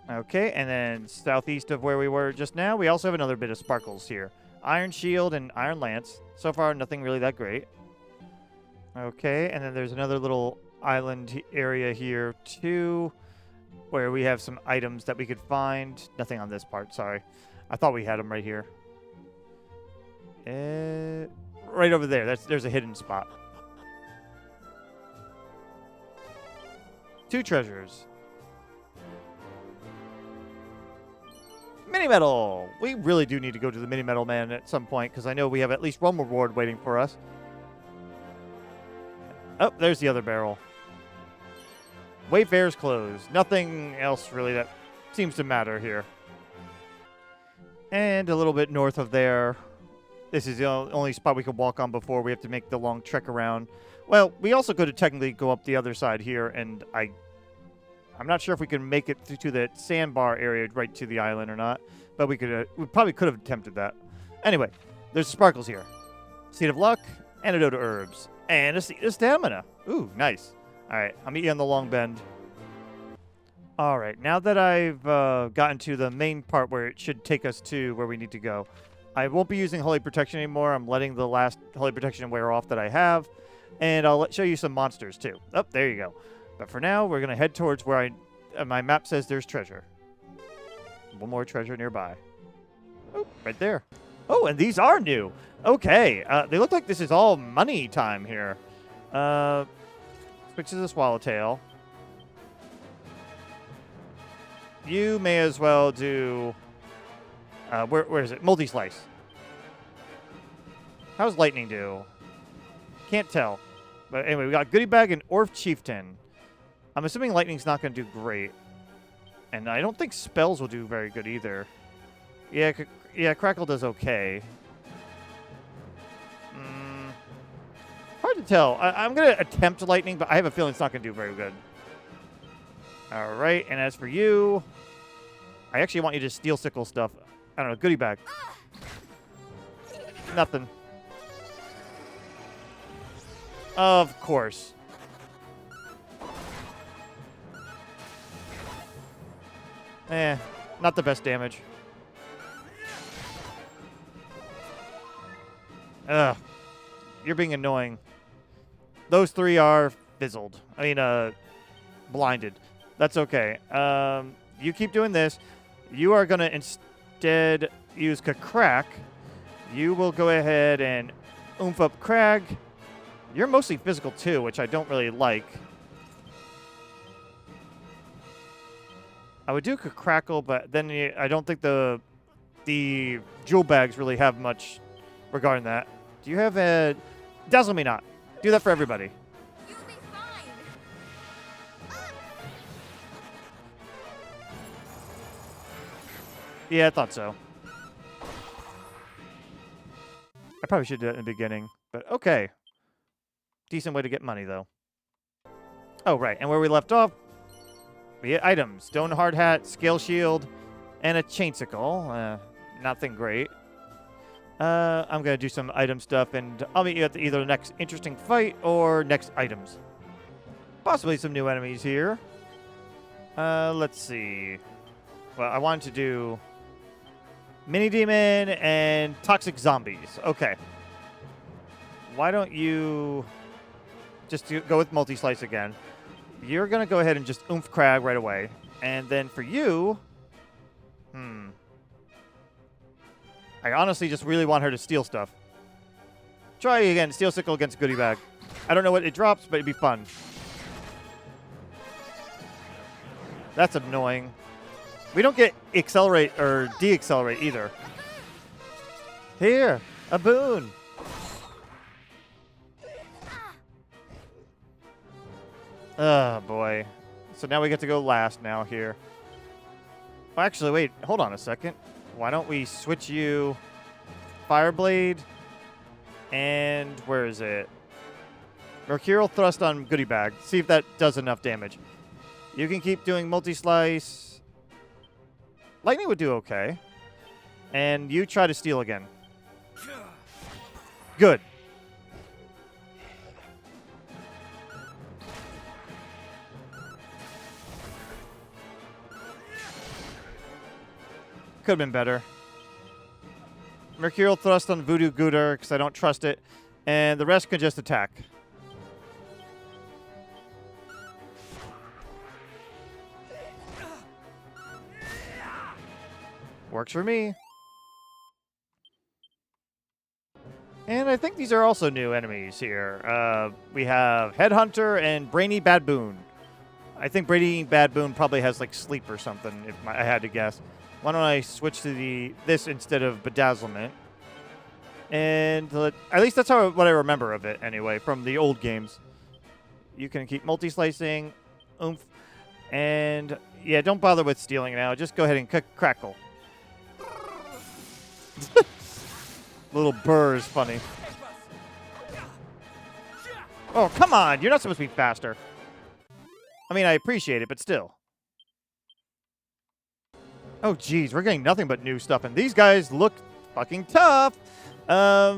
A: Okay, and then southeast of where we were just now, we also have another bit of Sparkles here. Iron Shield and Iron Lance. So far, nothing really that great. Okay, and then there's another little island area here, too, where we have some items that we could find. Nothing on this part, sorry. I thought we had them right here. Right over there. There's a hidden spot. 2 treasures. Mini Medal! We really do need to go to the Mini Medal Man at some point, because I know we have at least one reward waiting for us. Oh, there's the other barrel. Wayfarer's closed. Nothing else really that seems to matter here. And a little bit north of there, this is the only spot we could walk on before we have to make the long trek around. Well, we also could technically go up the other side here, and I'm not sure if we can make it to the sandbar area right to the island or not, but we probably could have attempted that. Anyway, there's Sparkles here. Seed of Luck, Antidote Herbs, and a Seed of Stamina. Ooh, nice. All right, I'll meet you on the long bend. All right, now that I've gotten to the main part where it should take us to where we need to go, I won't be using Holy Protection anymore. I'm letting the last Holy Protection wear off that I have, and I'll show you some monsters too. Oh, there you go. But for now, we're going to head towards where my map says there's treasure. One more treasure nearby. Oh, right there. Oh, and these are new. Okay, they look like this is all money time here. Switch to the Swallowtail. You may as well do... where is it? Multi-Slice. How's Lightning do? Can't tell. But anyway, we got Goodie Bag and Orf Chieftain. I'm assuming Lightning's not going to do great. And I don't think Spells will do very good either. Yeah, Crackle does okay. Hard to tell. I'm going to attempt Lightning, but I have a feeling it's not going to do very good. All right, and as for you, I actually want you to Steel Sickle stuff. I don't know, Goodie Bag. Nothing. Of course. Not the best damage. Ugh. You're being annoying. Those 3 are fizzled. I mean, blinded. That's okay. You keep doing this. You are going to instead use Crack. You will go ahead and oomph up Crag. You're mostly physical too, which I don't really like. I would do Crackle, but then I don't think the jewel bags really have much regarding that. Do you have a... Dazzle Me Not. Do that for everybody.
C: You'll be fine.
A: Yeah, I thought so. I probably should do that in the beginning, but okay. Decent way to get money, though. Oh, right. And where we left off, we get items. Stone Hard Hat, Scale Shield, and a Chainsicle. Nothing great. I'm going to do some item stuff, and I'll meet you at either the next interesting fight or next items. Possibly some new enemies here. Let's see. Well, I wanted to do Mini Demon and Toxic Zombies. Okay. Why don't you just go with Multi-Slice again? You're going to go ahead and just oomph Crag right away. And then for you... I honestly just really want her to steal stuff. Try again. Steel Sickle against Goodie Bag. I don't know what it drops, but it'd be fun. That's annoying. We don't get Accelerate or De-Accelerate either. Here, a boon. Oh, boy. So now we get to go last now here. Well, actually, wait. Hold on a second. Why don't we switch you... Fireblade. And where is it? Mercurial Thrust on Goodie Bag. See if that does enough damage. You can keep doing multi-slice. Lightning would do okay. And you try to steal again. Good. Could have been better. Mercurial Thrust on Voodoo Gooder, because I don't trust it. And the rest can just attack. Works for me. And I think these are also new enemies here. We have Headhunter and Brainy Badboon. I think Brainy Badboon probably has like sleep or something, if I had to guess. Why don't I switch to this instead of Bedazzlement? And at least that's what I remember of it anyway, from the old games. You can keep multi-slicing, oomph, and yeah, don't bother with stealing now. Just go ahead and crackle. Little burr is funny. Oh, come on. You're not supposed to be faster. I mean, I appreciate it, but still. Oh, geez. We're getting nothing but new stuff, and these guys look fucking tough. I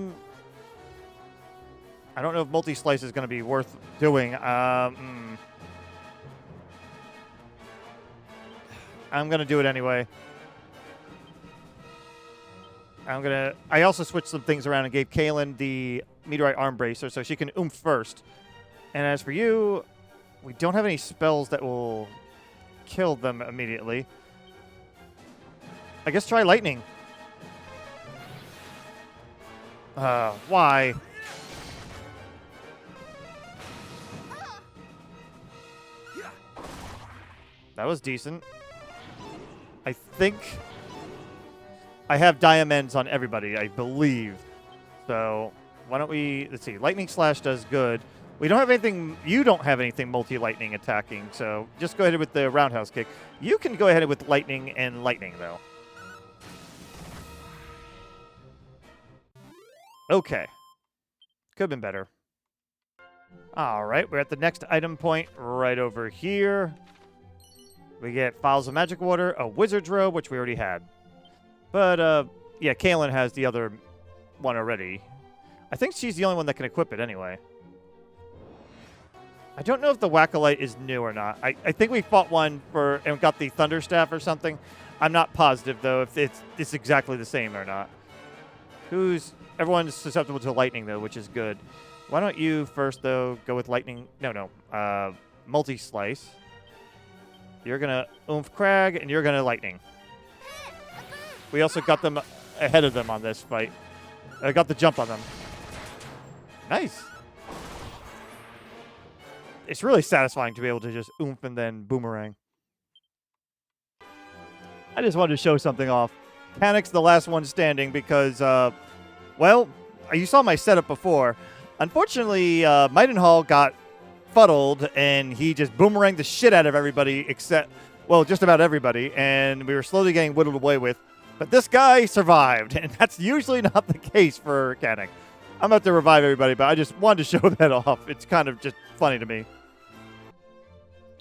A: don't know if multi-slice is going to be worth doing. I'm going to do it anyway. I also switched some things around and gave Galen the Meteorite Arm Bracer so she can oomph first. And as for you, we don't have any spells that will kill them immediately. I guess try Lightning. Why? That was decent. I think I have diamonds on everybody, I believe. So why don't we, let's see, Lightning Slash does good. We don't have anything, you don't have anything multi-lightning attacking, so just go ahead with the roundhouse kick. You can go ahead with lightning and lightning, though. Okay. Could have been better. All right, we're at the next item point right over here. We get Files of Magic Water, a Wizard's Robe, which we already had. But, yeah, Galen has the other one already. I think she's the only one that can equip it anyway. I don't know if the Whack-A-Lite is new or not. I think we fought one and got the Thunder Staff or something. I'm not positive, though, if it's exactly the same or not. Everyone's susceptible to lightning, though, which is good. Why don't you first, though, go with lightning? No. Multi-slice. You're going to oomph Crag, and you're going to lightning. We also got them ahead of them on this fight. I got the jump on them. Nice. It's really satisfying to be able to just oomph and then boomerang. I just wanted to show something off. Panic's the last one standing because, well, you saw my setup before. Unfortunately, Maidenhall got fuddled, and he just boomeranged the shit out of everybody except, well, just about everybody, and we were slowly getting whittled away with. But this guy survived, and that's usually not the case for Cannick. I'm about to revive everybody, but I just wanted to show that off. It's kind of just funny to me.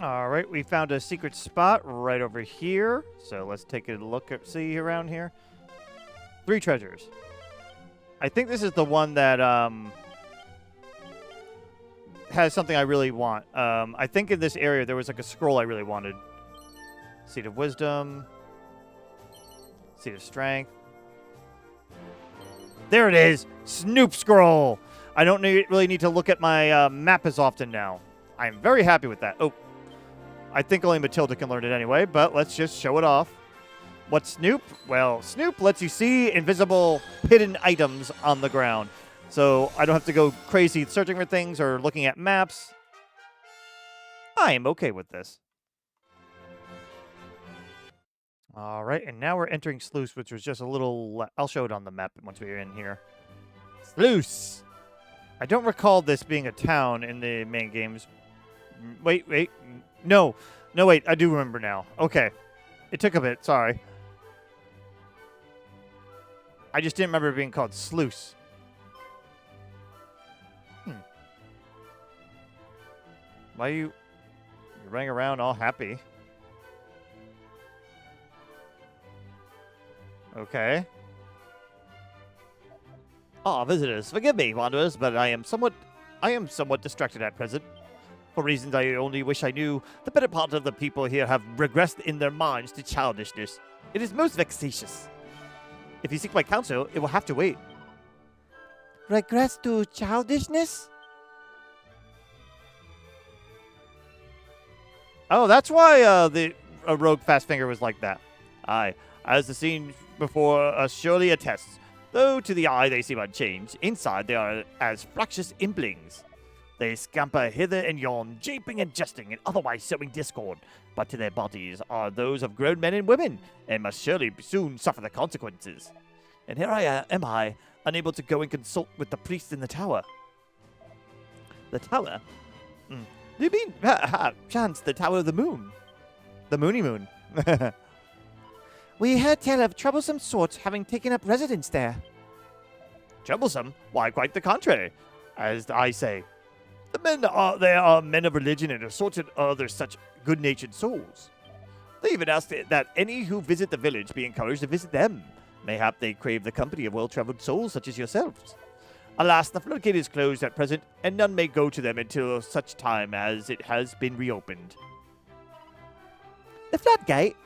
A: All right, we found a secret spot right over here. So let's take a look at see around here. 3 treasures. I think this is the one that has something I really want. I think in this area there was like a scroll I really wanted. Seed of Wisdom. Seed of Strength. There it is! Snoop Scroll! I don't really need to look at my map as often now. I'm very happy with that. Oh, I think only Matilda can learn it anyway, but let's just show it off. What's Snoop? Well, Snoop lets you see invisible hidden items on the ground. So I don't have to go crazy searching for things or looking at maps. I am okay with this. All right, and now we're entering Slewse, which was just a little... I'll show it on the map once we're in here. Slewse! I don't recall this being a town in the main games. Wait. No. No, wait, I do remember now. Okay. It took a bit, sorry. I just didn't remember it being called Slewse. Why are you're running around all happy? Okay. Ah, visitors, forgive me, wanderers, but I am somewhat distracted at present. For reasons I only wish I knew, the better part of the people here have regressed in their minds to childishness. It is most vexatious. If you seek my counsel, it will have to wait.
G: Regress to childishness?
A: Oh, that's why the Roge Fastfinger was like that. Aye, as the scene before us surely attests. Though to the eye they seem unchanged, inside they are as fractious implings. They scamper hither and yon, japing and jesting, and otherwise sowing discord. But to their bodies are those of grown men and women, and must surely soon suffer the consequences. And here am I, unable to go and consult with the priest in the tower. The tower? Do you mean, chance, the Tower of the Moon? The Moony Moon.
G: We heard tell of troublesome sorts having taken up residence there.
A: Troublesome? Why, quite the contrary, as I say. They are men of religion and assorted other such good-natured souls. They even ask that any who visit the village be encouraged to visit them. Mayhap they crave the company of well-traveled souls such as yourselves. Alas, the floodgate is closed at present, and none may go to them until such time as it has been reopened.
G: The floodgate?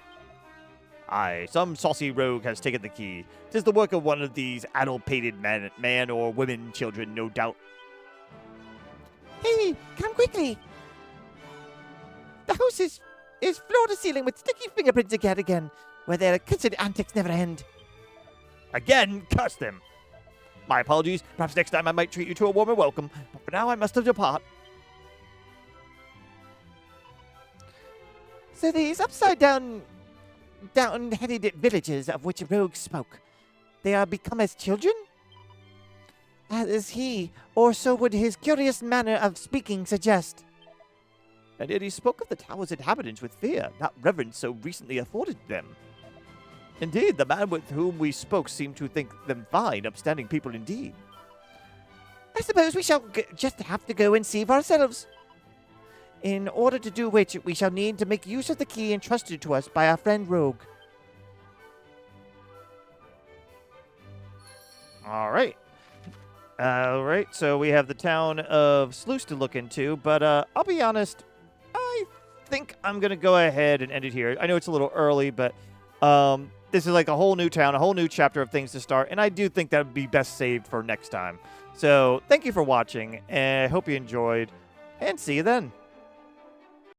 A: Aye, some saucy rogue has taken the key. 'Tis the work of one of these addle-pated man or women children, no doubt.
G: Hey, come quickly! The house is floor to ceiling with sticky fingerprints again, where their cursed antics never end.
A: Again, curse them! My apologies. Perhaps next time I might treat you to a warmer welcome, but for now I must depart.
G: So these down-headed villagers of which Rogue spoke, they are become as children? As he, or so would his curious manner of speaking suggest.
A: And yet he spoke of the tower's inhabitants with fear, not reverence so recently afforded them. Indeed, the man with whom we spoke seemed to think them fine, upstanding people indeed.
G: I suppose we shall just have to go and see for ourselves. In order to do which, we shall need to make use of the key entrusted to us by our friend Rogue.
A: All right. So we have the town of Slewse to look into, but I'll be honest, I think I'm going to go ahead and end it here. I know it's a little early, but this is like a whole new town, a whole new chapter of things to start, and I do think that would be best saved for next time. So thank you for watching, and I hope you enjoyed, and see you then.